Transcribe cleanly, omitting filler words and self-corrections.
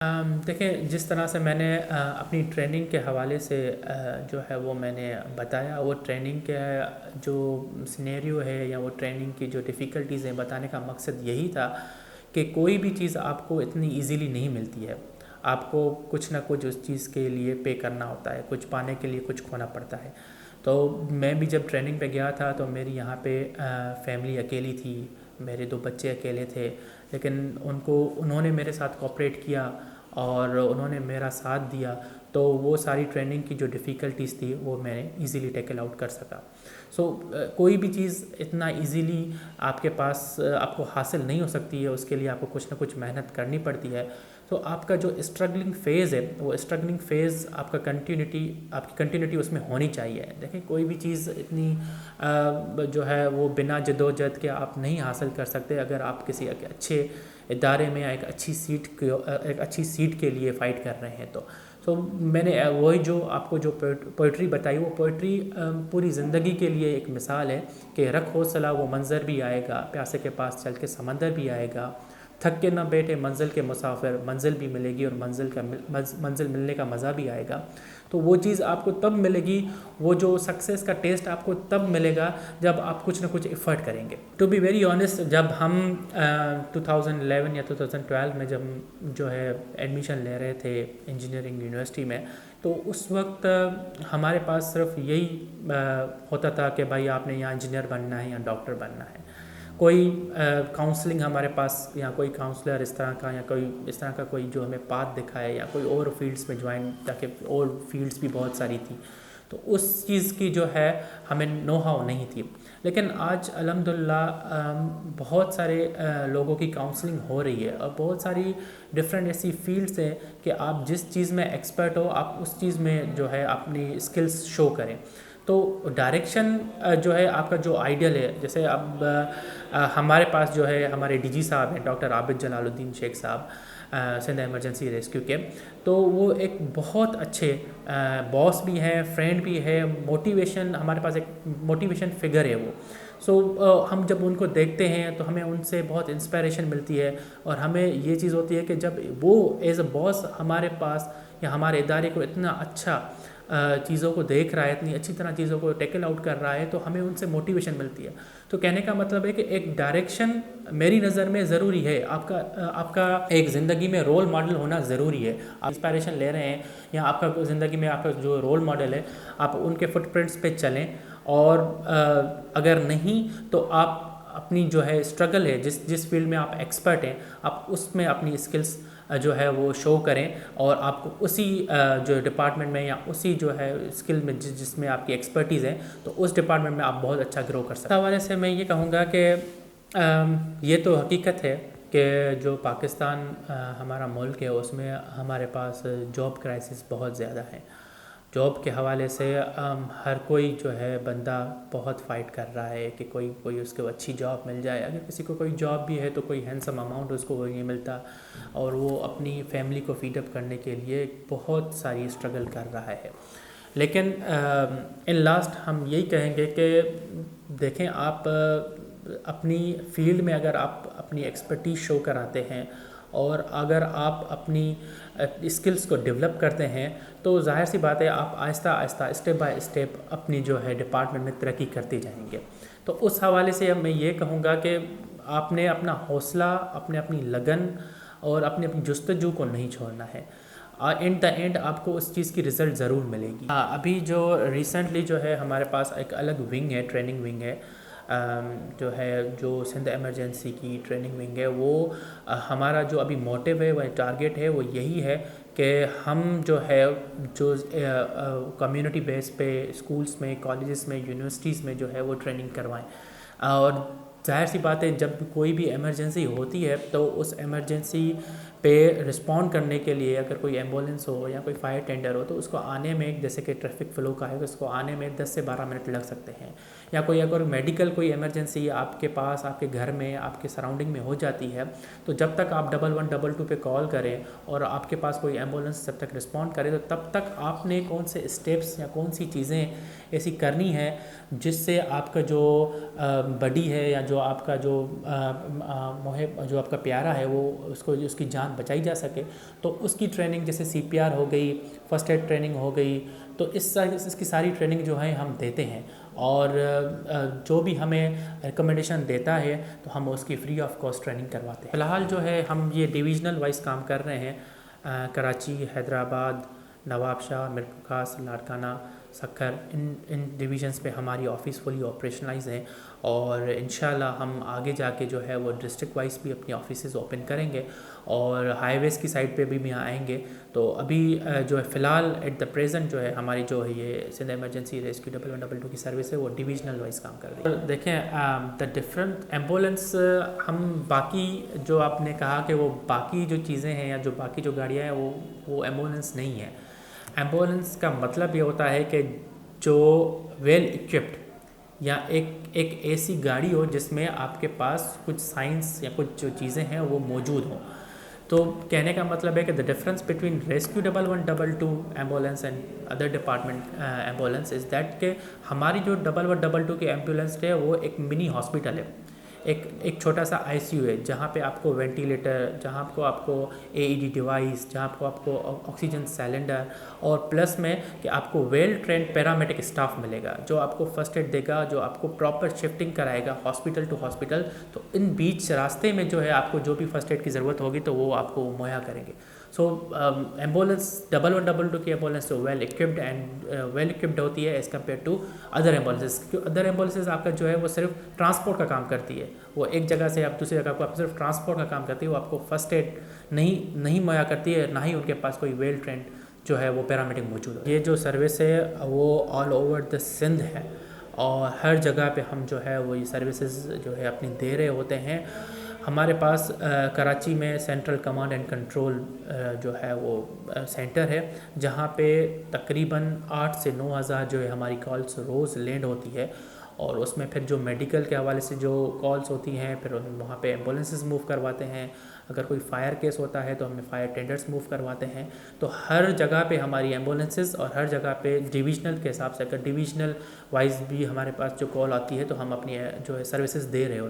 دیکھیں، جس طرح سے میں نے اپنی ٹریننگ کے حوالے سے جو ہے وہ میں نے بتایا، وہ ٹریننگ کے جو سینیریو ہے یا وہ ٹریننگ کی جو ڈیفیکلٹیز ہیں بتانے کا مقصد یہی تھا کہ کوئی بھی چیز آپ کو اتنی ایزیلی نہیں ملتی ہے. آپ کو کچھ نہ کچھ اس چیز کے لیے پے کرنا ہوتا ہے، کچھ پانے کے لیے کچھ کھونا پڑتا ہے. تو میں بھی جب ٹریننگ پہ گیا تھا تو میری یہاں پہ فیملی اکیلی تھی، میرے 2 بچے اکیلے تھے، لیکن انہوں نے میرے ساتھ کوآپریٹ کیا اور انہوں نے میرا ساتھ دیا. تو وہ ساری ٹریننگ کی جو ڈیفیکلٹیز تھی وہ میں نے ایزیلی ٹیکل آؤٹ کر سکا. کوئی بھی چیز اتنا ایزیلی آپ کے پاس آپ کو حاصل نہیں ہو سکتی ہے، اس کے لیے آپ کو کچھ نہ کچھ محنت کرنی پڑتی ہے. تو آپ کا جو اسٹرگلنگ فیز ہے، وہ اسٹرگلنگ فیز آپ کی کنٹینیوٹی اس میں ہونی چاہیے. دیکھیں، کوئی بھی چیز اتنی جو ہے وہ بنا جدوجہد کے آپ نہیں حاصل کر سکتے. اگر آپ کسی اچھے ادارے میں ایک اچھی سیٹ کے لیے فائٹ کر رہے ہیں تو میں نے وہی جو آپ کو جو پوئٹری بتائی، وہ پوئٹری پوری زندگی کے لیے ایک مثال ہے کہ رکھ حوصلہ، وہ منظر بھی آئے گا، پیاسے کے پاس چل کے سمندر بھی آئے گا، تھک کے نہ بیٹھے منزل کے مسافر، منزل بھی ملے گی اور منزل ملنے کا مزہ بھی آئے گا. تو وہ چیز آپ کو تب ملے گی، وہ جو سکسیس کا ٹیسٹ آپ کو تب ملے گا جب آپ کچھ نہ کچھ ایفرٹ کریں گے. ٹو بی ویری آنیسٹ، جب ہم 2011 یا 2012 میں جب جو ہے ایڈمیشن لے رہے تھے انجینئرنگ یونیورسٹی میں، تو اس وقت ہمارے پاس صرف یہی ہوتا تھا کہ بھائی آپ نے یہاں انجینئر بننا ہے یا ڈاکٹر بننا ہے. کوئی کاؤنسلنگ ہمارے پاس یا کوئی کاؤنسلر اس طرح کا یا کوئی اس طرح کا کوئی جو ہمیں پاتھ دکھائے یا کوئی اور فیلڈس میں جوائن، تاکہ اور فیلڈس بھی بہت ساری تھی، تو اس چیز کی جو ہے ہمیں نو ہاؤ نہیں تھی. لیکن آج الحمدللہ بہت سارے لوگوں کی کاؤنسلنگ ہو رہی ہے اور بہت ساری ڈفرینٹ ایسی فیلڈس ہیں کہ آپ جس چیز میں ایکسپرٹ ہو، آپ اس چیز میں جو ہے اپنی اسکلز شو کریں. تو ڈائریکشن جو ہے آپ کا جو آئیڈیل ہے، جیسے اب ہمارے پاس جو ہے ہمارے ڈی جی صاحب ہیں، ڈاکٹر عابد جلال الدین شیخ صاحب، سندھ ایمرجنسی ریسکیو کے، تو وہ ایک بہت اچھے باس بھی ہیں، فرینڈ بھی ہے، موٹیویشن، ہمارے پاس ایک موٹیویشن فگر ہے وہ. ہم جب ان کو دیکھتے ہیں تو ہمیں ان سے بہت انسپائریشن ملتی ہے، اور ہمیں یہ چیز ہوتی ہے کہ جب وہ ایز اے باس ہمارے پاس یا ہمارے ادارے کو اتنا اچھا چیزوں کو دیکھ رہا ہے، اتنی اچھی طرح چیزوں کو ٹیکل آؤٹ کر رہا ہے، تو ہمیں ان سے موٹیویشن ملتی ہے. تو کہنے کا مطلب ہے کہ ایک ڈائریکشن میری نظر میں ضروری ہے. آپ کا ایک زندگی میں رول ماڈل ہونا ضروری ہے. آپ انسپائریشن لے رہے ہیں یا آپ کا زندگی میں آپ کا جو رول ماڈل ہے، آپ ان کے فٹ پرنٹس پہ چلیں، اور اگر نہیں تو آپ اپنی جو ہے اسٹرگل ہے، جس فیلڈ میں آپ ایکسپرٹ ہیں، آپ اس میں اپنی اسکلس جو ہے وہ شو کریں، اور آپ کو اسی جو ڈپارٹمنٹ میں یا اسی جو ہے اسکل میں جس میں آپ کی ایکسپرٹیز ہے، تو اس ڈپارٹمنٹ میں آپ بہت اچھا گرو کر سکتے ہیں. اس حوالے سے میں یہ کہوں گا کہ یہ تو حقیقت ہے کہ جو پاکستان ہمارا ملک ہے، اس میں ہمارے پاس جاب کرائسس بہت زیادہ ہیں. جاب کے حوالے سے ہر کوئی جو ہے بندہ بہت فائٹ کر رہا ہے کہ کوئی اس کو اچھی جاب مل جائے. اگر کسی کو کوئی جاب بھی ہے تو کوئی ہینڈسم اماؤنٹ اس کو نہیں ملتا، اور وہ اپنی فیملی کو فیڈ اپ کرنے کے لیے بہت ساری اسٹرگل کر رہا ہے. لیکن ان لاسٹ ہم یہی کہیں گے کہ دیکھیں، آپ اپنی فیلڈ میں اگر آپ اپنی ایکسپرٹیز شو کراتے ہیں، اور اگر آپ اپنی اسکلس کو ڈیولپ کرتے ہیں، تو ظاہر سی بات ہے آپ آہستہ آہستہ اسٹیپ بائی اسٹیپ اپنی جو ہے ڈپارٹمنٹ میں ترقی کرتے جائیں گے. تو اس حوالے سے میں یہ کہوں گا کہ آپ نے اپنا حوصلہ، اپنی لگن اور اپنی جستجو کو نہیں چھوڑنا ہے. اینڈ دا اینڈ آپ کو اس چیز کی رزلٹ ضرور ملے گی. ابھی جو ریسنٹلی جو ہے ہمارے پاس ایک الگ ونگ ہے، ٹریننگ ونگ ہے، جو سندھ ایمرجنسی کی ٹریننگ ونگ ہے. وہ ہمارا جو ابھی موٹیو ہے، وہ ٹارگیٹ ہے، وہ یہی ہے کہ ہم جو کمیونٹی بیس پہ اسکولس میں، کالجز میں، یونیورسٹیز میں جو ہے وہ ٹریننگ کروائیں. اور ظاہر سی بات ہے، جب کوئی بھی ایمرجنسی ہوتی ہے تو اس ایمرجنسی پہ رسپونڈ کرنے کے لیے اگر کوئی ایمبولینس ہو یا کوئی فائر ٹینڈر ہو، تو اس کو آنے میں، جیسے کہ ٹریفک فلو کا ہے، تو اس کو آنے میں 10 سے 12 منٹ لگ سکتے ہیں. یا اگر میڈیکل کوئی ایمرجنسی آپ کے پاس، آپ کے گھر میں، آپ کے سراؤنڈنگ میں ہو جاتی ہے، تو جب تک آپ 1122 پہ کال کریں اور آپ کے پاس کوئی ایمبولینس جب تک رسپونڈ کرے، تو تب تک آپ نے کون سے اسٹیپس یا کون سی چیزیں ایسی کرنی ہے جس سے آپ کا جو بڈی ہے یا جو آپ کا جو آپ کا پیارا ہے، وہ اس کی جان جان بچائی جا سکے، تو اس کی ٹریننگ جیسے CPR ہو گئی، فرسٹ ایڈ ٹریننگ ہو گئی، تو اس کی ساری ٹریننگ جو ہے ہم دیتے ہیں، اور جو بھی ہمیں ریکمنڈیشن دیتا ہے تو ہم اس کی فری آف کاسٹ ٹریننگ کرواتے ہیں۔ فی الحال جو ہے ہم یہ ڈویژنل وائز کام کر رہے ہیں، کراچی، حیدرآباد، نواب شاہ، میرپورخاص، لاڑکانہ، سکھر، ان ڈویژنس پہ ہماری آفس فلی آپریشنلائز ہیں، اور انشاءاللہ ہم آگے جا کے جو ہے وہ ڈسٹرکٹ وائز بھی اپنی آفیسز اوپن کریں گے، اور ہائی ویز کی سائڈ پہ بھی یہاں آئیں گے۔ تو ابھی جو ہے فی الحال ایٹ دا پریزنٹ جو ہے ہماری جو ہے یہ سندھ ایمرجنسی ریسکیو 1112 کی سروس ہے وہ ڈویژنل وائز کام کر رہی ہے۔ دیکھیں دا ڈفرنٹ ایمبولینس، ہم باقی جو آپ نے کہا کہ وہ باقی جو چیزیں ہیں یا جو باقی جو گاڑیاں ہیں وہ ایمبولینس نہیں ہے۔ ایمبولینس کا مطلب یہ ہوتا ہے کہ جو ویل ایکوپڈ یا ایک ایسی گاڑی ہو جس میں آپ کے پاس کچھ سائنس یا کچھ جو چیزیں ہیں وہ موجود ہوں۔ تو کہنے کا مطلب ہے کہ the difference between rescue 1112 ambulance and other department ambulance is that کہ ہماری جو 1112 کی ایمبولینس ہے وہ ایک منی ہاسپٹل ہے، ایک چھوٹا سا ICU ہے، جہاں پہ آپ کو وینٹیلیٹر، جہاں آپ کو AED ڈیوائس، جہاں آپ کو آکسیجن سلنڈر، اور پلس میں کہ آپ کو ویل ٹرینڈ پیرامیڈک اسٹاف ملے گا جو آپ کو فرسٹ ایڈ دے گا، جو آپ کو پراپر شفٹنگ کرائے گا ہاسپٹل ٹو ہاسپٹل۔ تو ان بیچ راستے میں جو ہے آپ کو جو بھی فرسٹ ایڈ کی ضرورت ہوگی تو وہ آپ کو مہیا کریں گے۔ سو ایمبولینس 1112 کی ایمبولینس ویل ایکوپڈ ہوتی ہے as compared to other ambulances. Other ambulances آپ کا جو ہے وہ صرف ٹرانسپورٹ کا کام کرتی ہے، وہ ایک جگہ سے آپ دوسری جگہ کو آپ صرف ٹرانسپورٹ کا کام کرتی ہے، وہ آپ کو فرسٹ ایڈ نہیں مہیا کرتی ہے، نہ ہی ان کے پاس کوئی ویل ٹرینڈ جو ہے وہ پیرامیڈک موجود ہے۔ یہ جو سروس ہے وہ آل اوور دا سندھ ہے، اور ہر جگہ پہ ہم جو ہے وہ یہ سروسز جو ہے اپنی دے رہے ہوتے ہیں۔ ہمارے پاس کراچی میں سینٹرل کمانڈ اینڈ کنٹرول جو ہے وہ سینٹر ہے، جہاں پہ تقریباً 8 سے 9 ہزار جو ہے ہماری کالس روز لینڈ ہوتی ہے، اور اس میں پھر جو میڈیکل کے حوالے سے جو کالس ہوتی ہیں پھر وہاں پہ ایمبولینسز موو کرواتے ہیں، اگر کوئی فائر کیس ہوتا ہے تو ہمیں فائر ٹینڈرز موو کرواتے ہیں۔ تو ہر جگہ پہ ہماری ایمبولینسز، اور ہر جگہ پہ ڈویژنل کے حساب سے اگر ڈویژنل وائز بھی ہمارے پاس جو کال آتی ہے تو ہم اپنی جو ہے سروسز دے رہے ہوتے ہیں۔